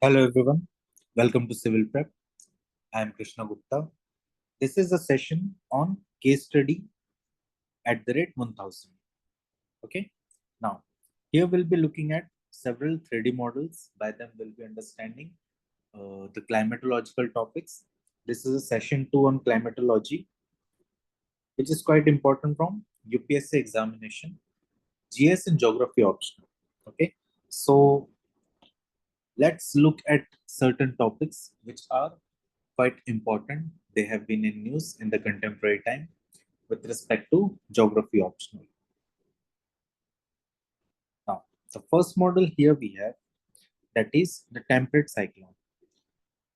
Hello everyone, welcome to CivilPrep. I am Krishna Gupta. This is a session on case study at the rate 1000. Okay, now here we'll be looking at several 3D models. By them, we'll be understanding the climatological topics. This is a session 2 on climatology, which is quite important from UPSC examination, GS and geography optional. Okay, so let's look at certain topics which are quite important. They have been in news in the contemporary time with respect to geography optional. Now, the first model here we have, that is the temperate cyclone.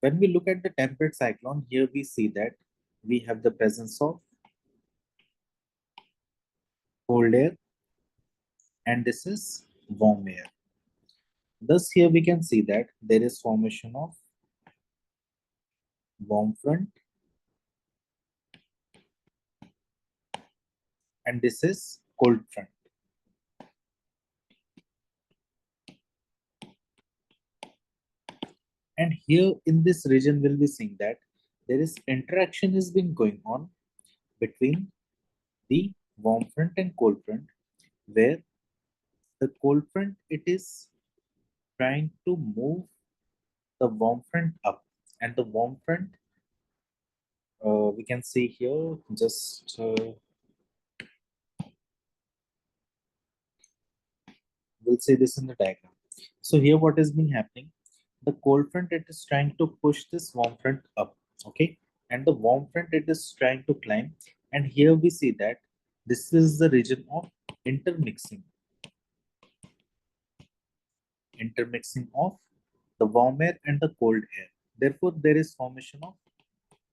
When we look at the temperate cyclone, here we see that we have the presence of cold air and this is warm air. Thus, here we can see that there is formation of warm front and this is cold front. And here in this region, we'll be seeing that there is interaction is been going on between the warm front and cold front, where the cold front it is trying to move the warm front up, and the warm front we can see here just we'll see this in the diagram. So here what has been happening, the cold front it is trying to push this warm front up, okay, and the warm front it is trying to climb, and here we see that this is the region of intermixing of the warm air and the cold air. Therefore, there is formation of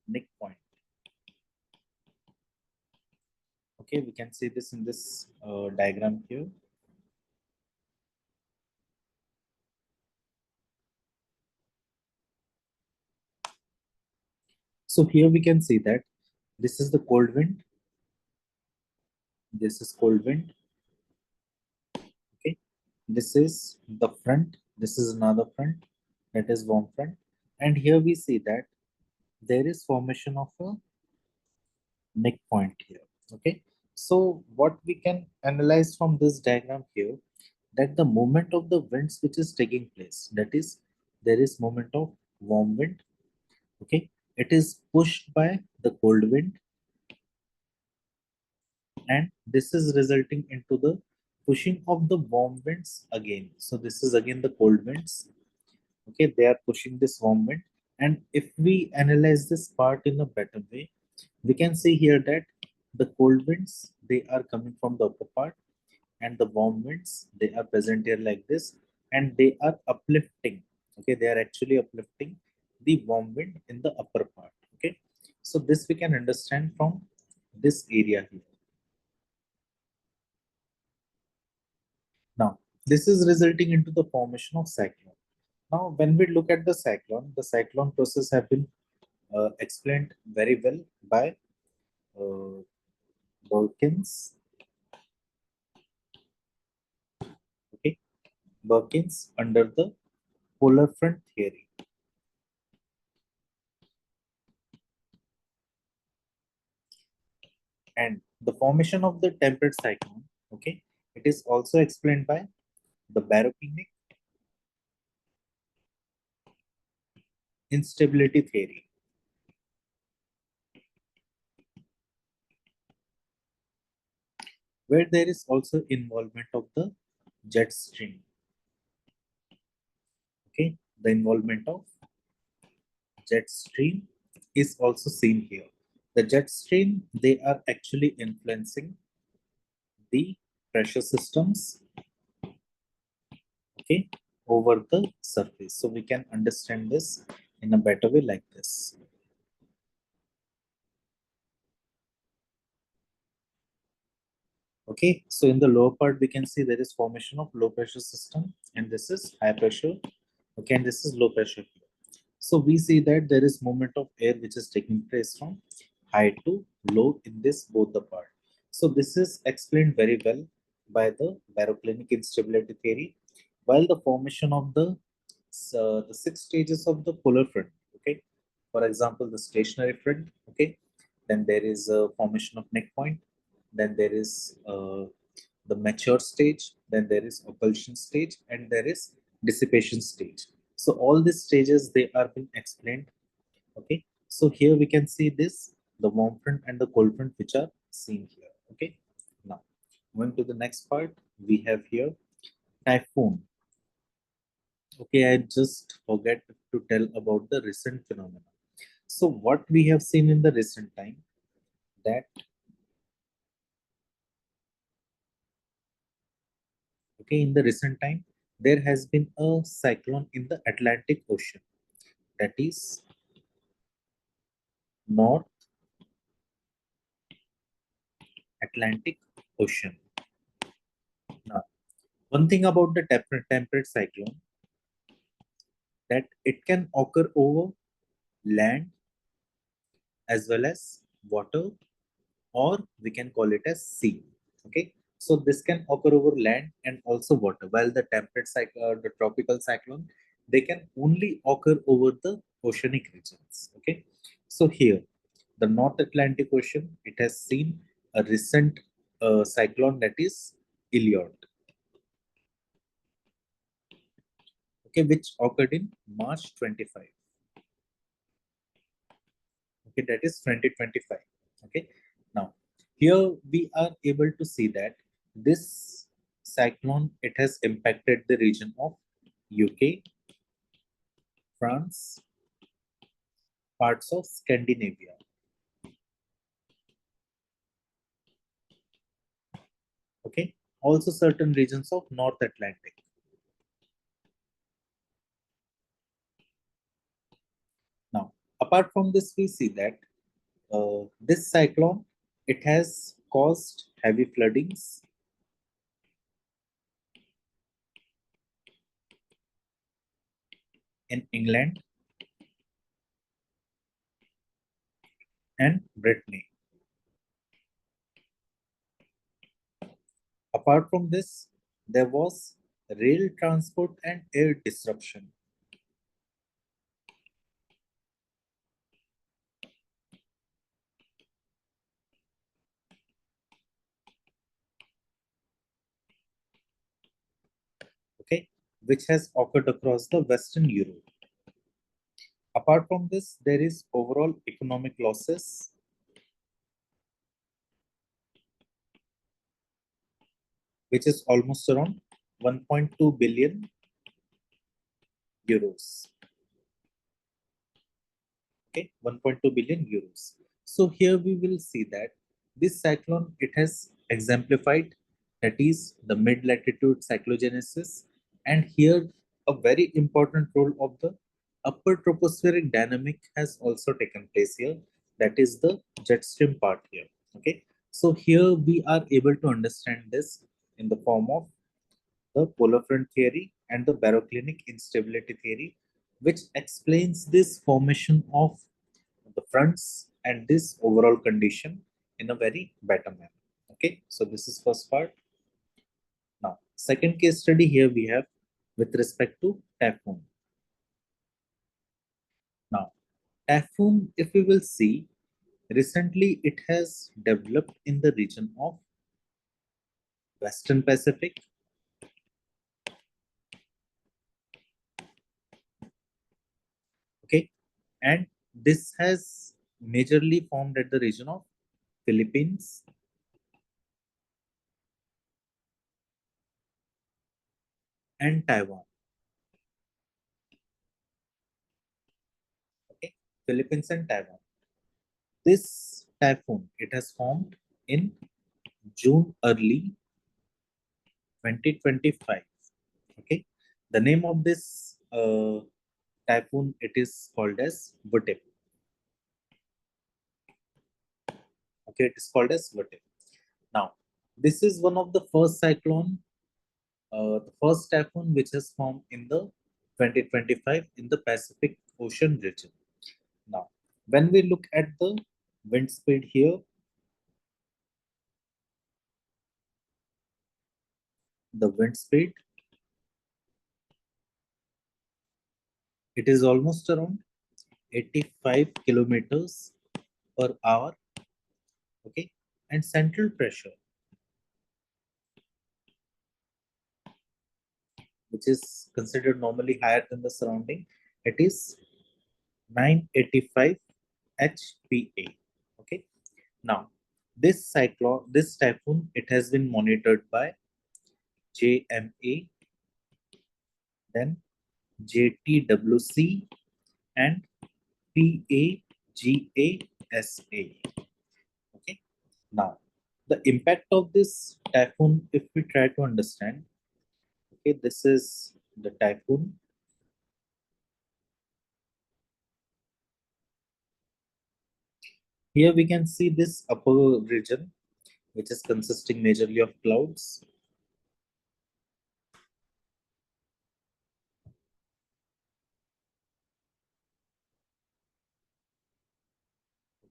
neck point. Okay, we can see this in this diagram here. So here we can see that this is the cold wind. This is cold wind. Okay, this is the front. This is another front, that is warm front. And here we see that there is formation of a neck point here. Okay, so what we can analyze from this diagram here, that the movement of the winds which is taking place, that is there is movement of warm wind. Okay, it is pushed by the cold wind, and this is resulting into the pushing of the warm winds again. So this is again the cold winds. Okay, they are pushing this warm wind, and if we analyze this part in a better way, we can see here that the cold winds they are coming from the upper part, and the warm winds they are present here like this, and they are uplifting. Okay, they are actually uplifting the warm wind in the upper part. Okay, so this we can understand from this area here. Now, this is resulting into the formation of cyclone. Now, when we look at the cyclone process have been explained very well by uh, Perkins. Okay, Perkins under the polar front theory. And the formation of the temperate cyclone, okay, it is also explained by the baroclinic instability theory, where there is also involvement of the jet stream. Okay, the involvement of jet stream is also seen here. The jet stream, they are actually influencing the pressure systems, okay, over the surface. So we can understand this in a better way like this. Okay, so in the lower part, we can see there is formation of low pressure system, and this is high pressure. Okay, and this is low pressure. So we see that there is movement of air which is taking place from high to low in this both the part. So this is explained very well by the baroclinic instability theory, while the formation of the the six stages of the polar front. Okay, for example, the stationary front. Okay, then there is a formation of neck point, then there is the mature stage, then there is occultation stage, and there is dissipation stage. So all these stages, they are being explained. Okay, so here we can see this, the warm front and the cold front, which are seen here. Okay, now moving to the next part, we have here typhoon. Okay, I just forget to tell about the recent phenomena. So what we have seen in the recent time, that okay, in the recent time there has been a cyclone in the Atlantic Ocean, that is North Atlantic Ocean. Now, one thing about the temperate cyclone, that it can occur over land as well as water, or we can call it as sea. Okay, so this can occur over land and also water. While the temperate cyclone, the tropical cyclone, they can only occur over the oceanic regions. Okay, so here the North Atlantic Ocean, it has seen a recent cyclone, that is Elliot. Okay, which occurred in March 25. Okay, that is 2025. Okay, now here we are able to see that this cyclone, it has impacted the region of UK, France, parts of Scandinavia. Okay, also certain regions of North Atlantic. Now apart from this, we see that this cyclone, it has caused heavy floodings in England and Brittany. Apart from this, there was rail transport and air disruption. Okay, which has occurred across the Western Europe. Apart from this, there is overall economic losses, which is almost around 1.2 billion euros. Okay, 1.2 billion euros. So here we will see that this cyclone, it has exemplified, that is the mid latitude cyclogenesis, and here a very important role of the upper tropospheric dynamic has also taken place here, that is the jet stream part here. Okay, so here we are able to understand this in the form of the polar front theory and the baroclinic instability theory, which explains this formation of the fronts and this overall condition in a very better manner. Okay, so this is first part. Now, second case study here we have with respect to typhoon. Now, typhoon, if we will see, recently it has developed in the region of Western Pacific. Okay, and this has majorly formed at the region of Philippines and Taiwan. Okay, Philippines and Taiwan. This typhoon, it has formed in June early 2025. Okay, the name of this typhoon, it is called as Vutip. Okay, it is called as Vutip. Now, this is one of the first cyclone, the first typhoon which has formed in the 2025 in the Pacific Ocean region. Now, when we look at the wind speed here, the wind speed, It is almost around 85 kilometers per hour. Okay, and central pressure, which is considered normally higher than the surrounding, it is 985 HPA. Okay, now this typhoon, it has been monitored by JMA, then JTWC, and PAGASA. Okay, now the impact of this typhoon, if we try to understand, okay, this is the typhoon. Here we can see this upper region, which is consisting majorly of clouds.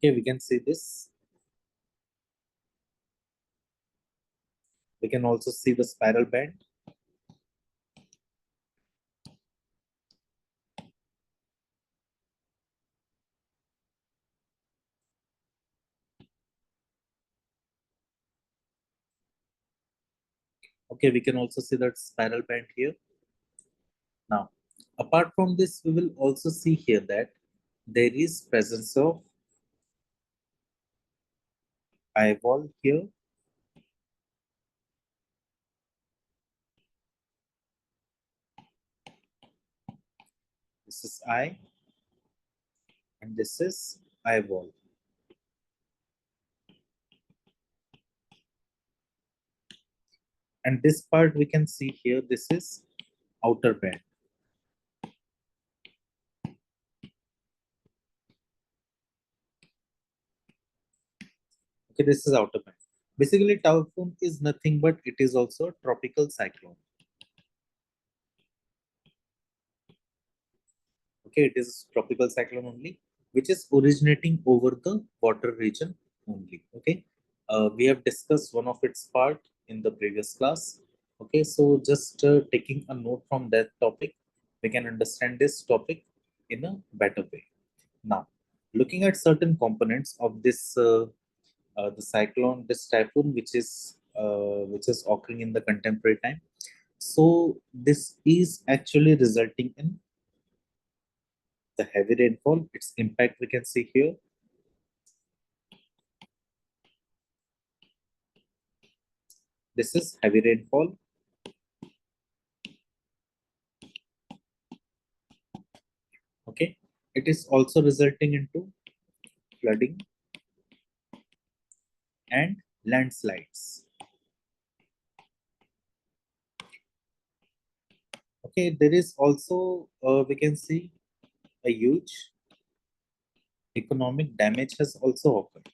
Okay, we can see this. We can also see the spiral band. Okay, we can also see that spiral band here. Now, apart from this, we will also see here that there is presence of eyeball here. This is eye, and this is eyeball. And this part we can see here, this is outer band. Okay, this is outer band. Basically, typhoon is nothing but it is also a tropical cyclone. Okay, it is tropical cyclone only, which is originating over the water region only. Okay, we have discussed one of its part in the previous class. Okay, so just taking a note from that topic, we can understand this topic in a better way. Now, looking at certain components of this the cyclone, this typhoon, which is occurring in the contemporary time. So this is actually resulting in the heavy rainfall. Its impact we can see here. This is heavy rainfall. Okay, it is also resulting into flooding and landslides. Okay, there is also we can see a huge economic damage has also occurred.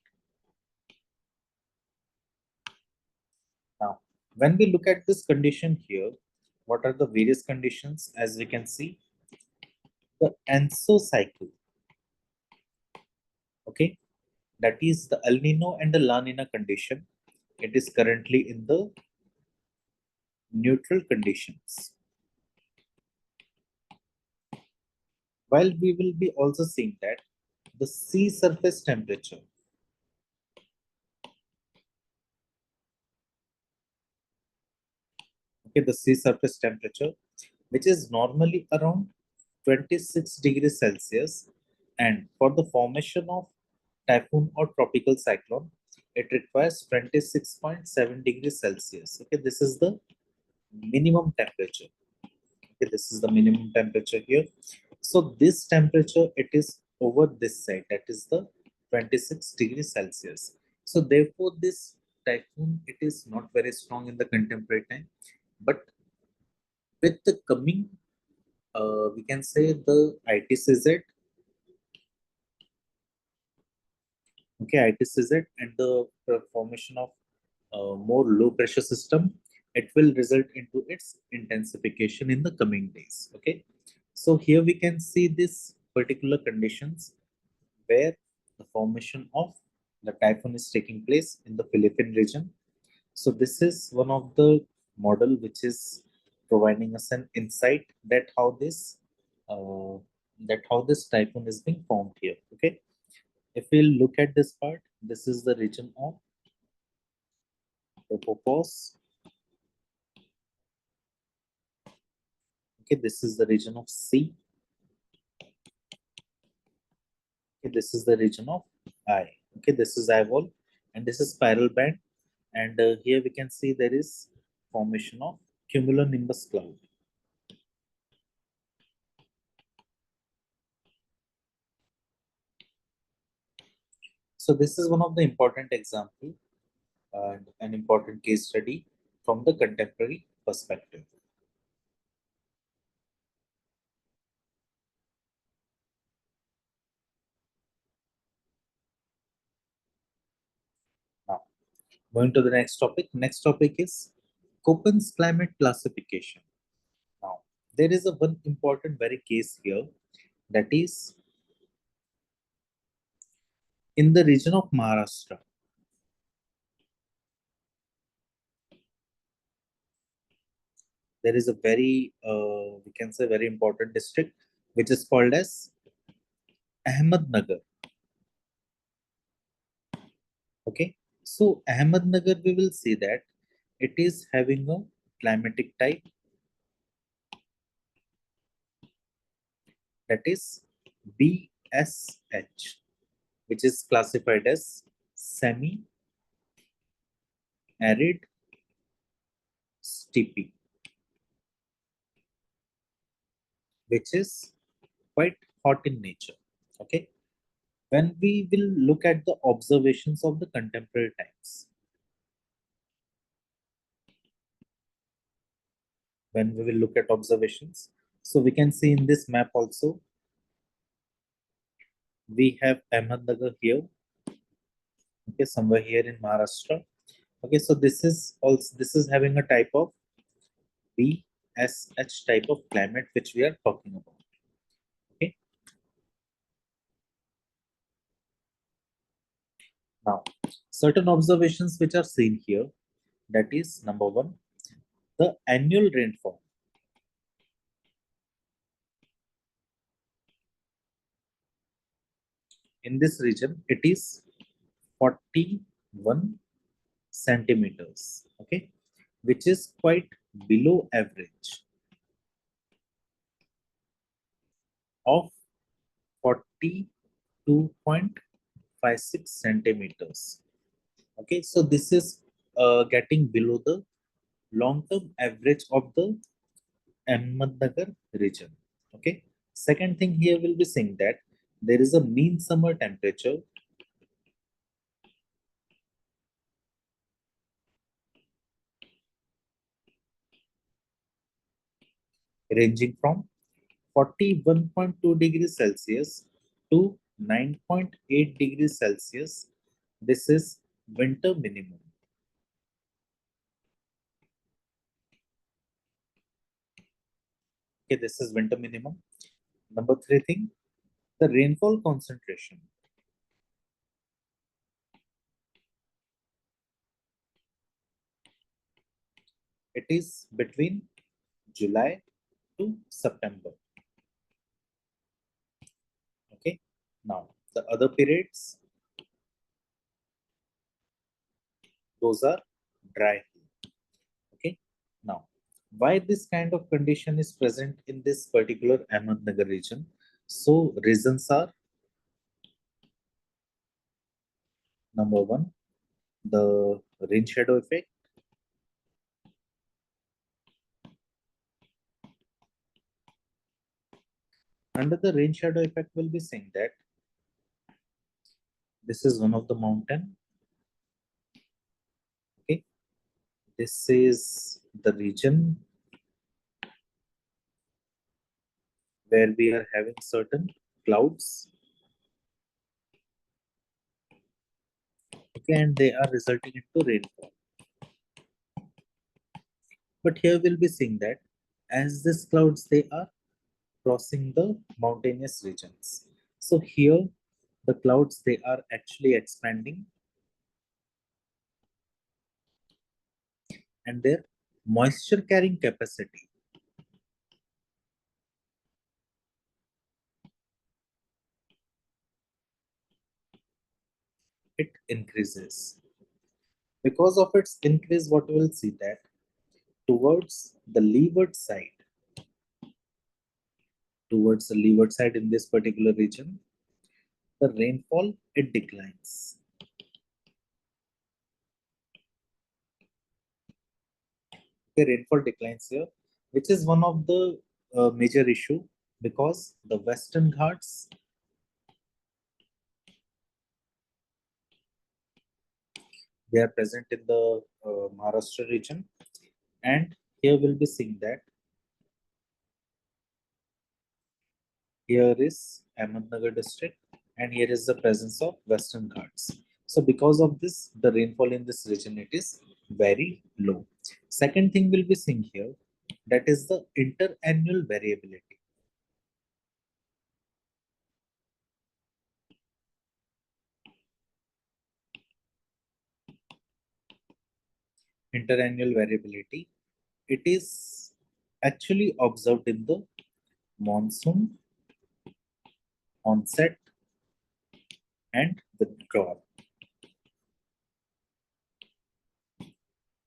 Now, when we look at this condition here, what are the various conditions? As we can see, the ENSO cycle, okay, that is the El Nino and the La Nina condition. It is currently in the neutral conditions. While we will be also seeing that the sea surface temperature, okay, the sea surface temperature, which is normally around 26 degrees Celsius, and for the formation of typhoon or tropical cyclone, it requires 26.7 degrees Celsius. Okay, this is the minimum temperature. Okay, this is the minimum temperature here. So this temperature, it is over this side, that is the 26 degrees Celsius. So therefore, this typhoon, it is not very strong in the contemporary time, but with the coming, we can say the ITCZ, okay, ITCZ and the formation of more low pressure system, it will result into its intensification in the coming days. Okay, so here we can see this particular conditions where the formation of the typhoon is taking place in the Philippine region. So this is one of the model which is providing us an insight that how this uh, that how this typhoon is being formed here. Okay, if we look at this part, this is the region of Tropopause. Okay, this is the region of C. Okay, this is the region of I. Okay, this is eyeball, and this is spiral band, and here we can see there is formation of cumulonimbus cloud. So this is one of the important example and an important case study from the contemporary perspective. Now, going to the next topic. Next topic is Köppen's climate classification. Now, there is a one important very case here, that is in the region of Maharashtra. There is a very we can say very important district which is called as Ahmednagar. Okay, so Ahmednagar, we will see that it is having a climatic type, that is BSH, which is classified as semi arid steppe, which is quite hot in nature. Okay, when we will look at the observations of the contemporary times, when we will look at observations, so we can see in this map also we have Ahmednagar here. Okay, somewhere here in Maharashtra. Okay, so this is having a type of BSH type of climate which we are talking about. Okay, now certain observations which are seen here, that is number one, the annual rainfall in this region, it is 41 centimeters. Okay, which is quite below average of 42.56 centimeters. Okay, so this is getting below the long-term average of the Ahmednagar region. Okay, second thing here will be saying that there is a mean summer temperature ranging from 41.2 degrees Celsius to 9.8 degrees Celsius. This is winter minimum. Okay, this is winter minimum. Number three thing, the rainfall concentration. It is between July to September. Okay, now the other periods, those are dry. Okay, now why this kind of condition is present in this particular Ahmednagar region? So reasons are, number one, the rain shadow effect. Under the rain shadow effect, we'll be saying that this is one of the mountain. Okay, this is the region where we are having certain clouds. Okay, and they are resulting into rainfall. But here we'll be seeing that as these clouds, they are crossing the mountainous regions. So here the clouds, they are actually expanding, and their moisture carrying capacity it increases. Because of its increase, what we will see that towards the leeward side in this particular region, the rainfall it declines. Okay, rainfall declines here, which is one of the major issue because the Western Ghats they are present in the Maharashtra region, and here we'll be seeing that here is Ahmednagar district, and here is the presence of Western Ghats. So because of this, the rainfall in this region it is very low. Second thing we'll be seeing here, that is the interannual variability. Interannual variability, it is actually observed in the monsoon, onset, and withdrawal.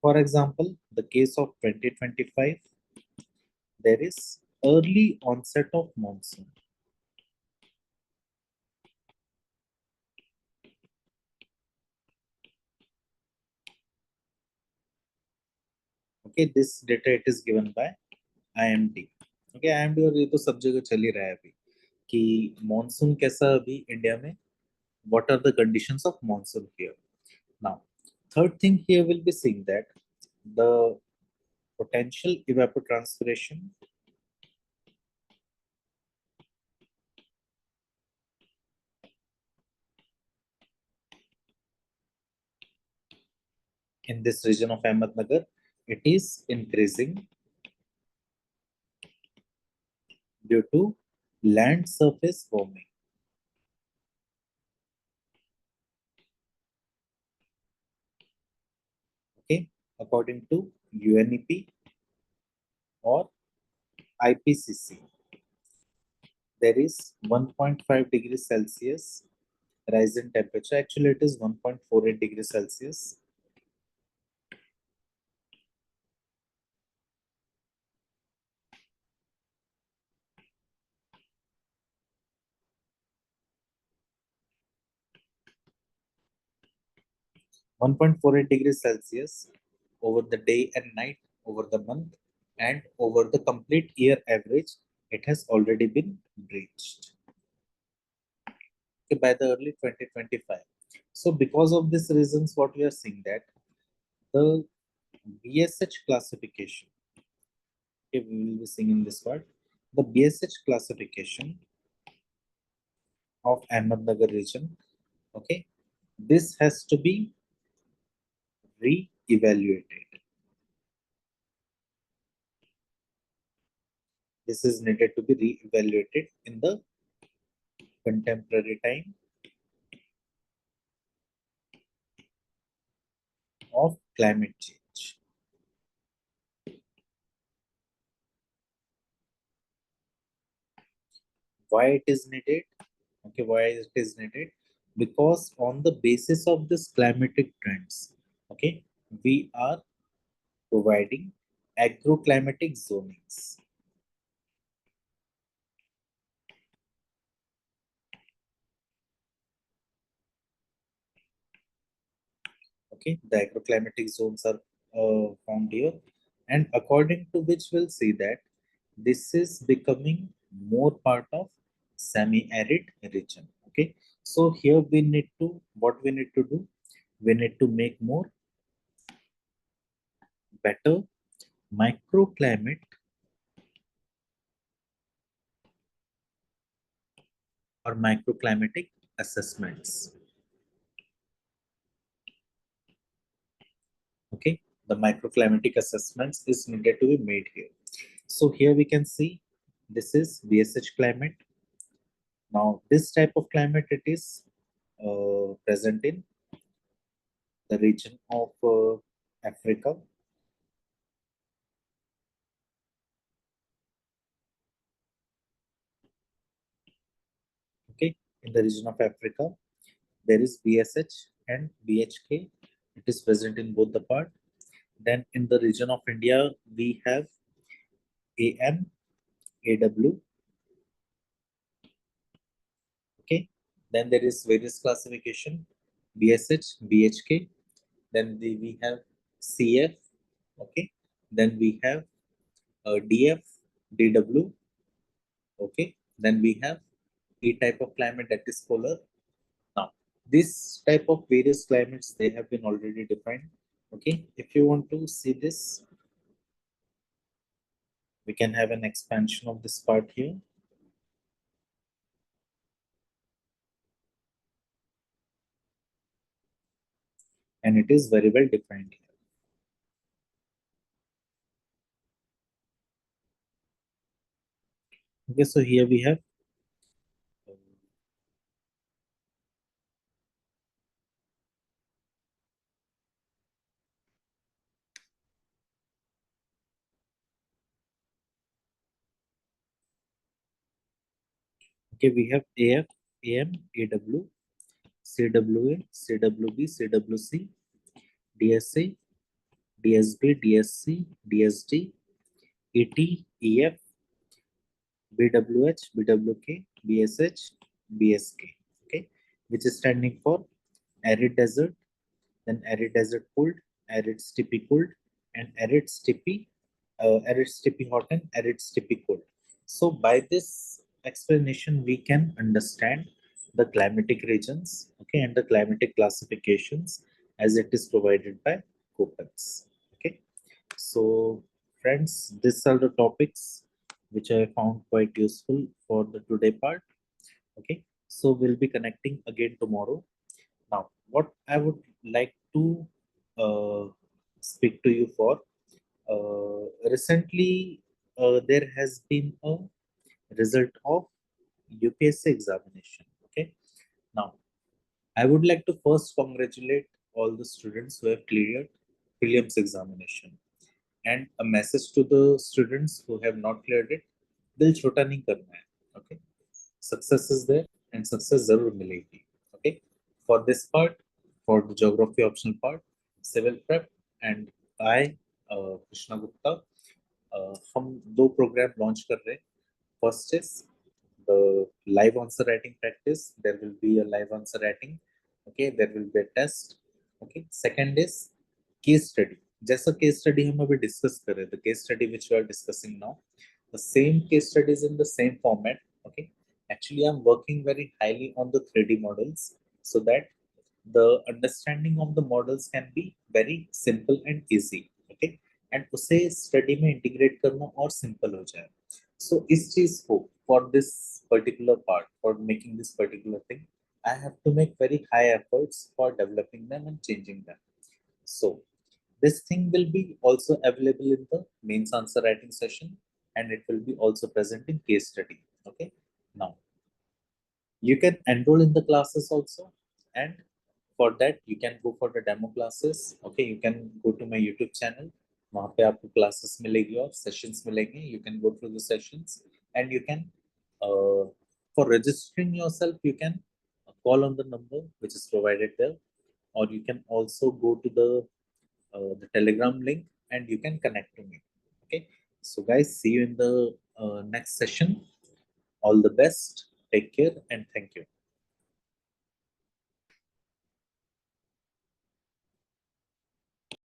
For example, the case of 2025, there is early onset of monsoon. Okay, this data it is given by IMD. Okay, IMD और ये तो सब जगह चल ही रहा है अभी कि monsoon कैसा अभी इंडिया में, what are the conditions of monsoon here. Now, third thing here will be seeing that the potential evapotranspiration in this region of Ahmednagar, it is increasing due to land surface warming. Okay, according to UNEP or IPCC, there is 1.5 degrees Celsius rise in temperature. Actually, it is 1.48 degrees Celsius. 1.48 degrees Celsius over the day and night, over the month, and over the complete year average, it has already been breached by the early 2025. So, because of these reasons, what we are seeing that the BSH classification, okay, we will be seeing in this part, the BSH classification of Ahmednagar region, okay, this has to be re-evaluated. This is needed to be re-evaluated in the contemporary time of climate change. Why it is needed? Okay, why it is needed? Because on the basis of this climatic trends, okay, we are providing agroclimatic zonings. Okay, the agroclimatic zones are found here, and according to which we'll see that this is becoming more part of semi-arid region. Okay, so here we need to, what we need to do, we need to make more better microclimate or microclimatic assessments. Okay, the microclimatic assessments is needed to be made here. So here we can see this is VSH climate. Now this type of climate it is present in the region of Africa. Okay, in the region of Africa, there is VSH and BHK. It is present in both the part. Then in the region of India, we have AM, AW. Okay. Then there is various classification, BSH, BHK. Then we have CF. Okay. Then we have DF, DW. Okay. Then we have A type of climate, that is polar. Now, this type of various climates, they have been already defined. Okay. If you want to see this, we can have an expansion of this part here. And it is very well defined here. Okay, so here we have okay, we have AF, AM, AW, CWA, CWB, CWC, DSA, DSB, DSC, DSD, ET, EF, BWH, BWK, BSH, BSK, okay, which is standing for arid desert, then arid desert cold, arid steppy cold, and arid steppy hot, and arid steppy cold. So by this explanation, we can understand the climatic regions, okay, and the climatic classifications as it is provided by Koppels. Okay, so friends, these are the topics which I found quite useful for the today part. Okay, so we'll be connecting again tomorrow. Now, what I would like to speak to you for, recently there has been a result of UPSC examination. Okay, now I would like to first congratulate all the students who have cleared prelims examination, and a message to the students who have not cleared it, दिल छोटा नहीं करना है. Okay, success is there and success जरूर मिलेगी. Okay, for this part, for the geography optional part, civil prep and I, Krishna Gupta, हम दो programme launch कर रहे हैं. First is the live answer writing practice. There will be a live answer writing. Okay, there will be a test. Okay, second is case study. जैसा case study हम अभी discuss कर रहे हैं, the case study which we are discussing now, the same case study is in the same format. Okay, actually I'm working very highly on the 3D models so that the understanding of the models can be very simple and easy. Okay, and उसे study में integrate करना और simple हो जाए. So इस चीज को, for this particular part, for making this particular thing, I have to make very high efforts for developing them and changing them. So this thing will be also available in the mains answer writing session, and it will be also present in case study. Okay, now you can enroll in the classes also, and for that you can go for the demo classes. Okay, you can go to my YouTube channel. वहाँ पे आपको classes मिलेगी और sessions मिलेंगे. You can go through the sessions, and you can for registering yourself, you can call on the number which is provided there, or you can also go to the Telegram link and you can connect to me. Okay, so guys, see you in the next session. All the best. Take care and thank you.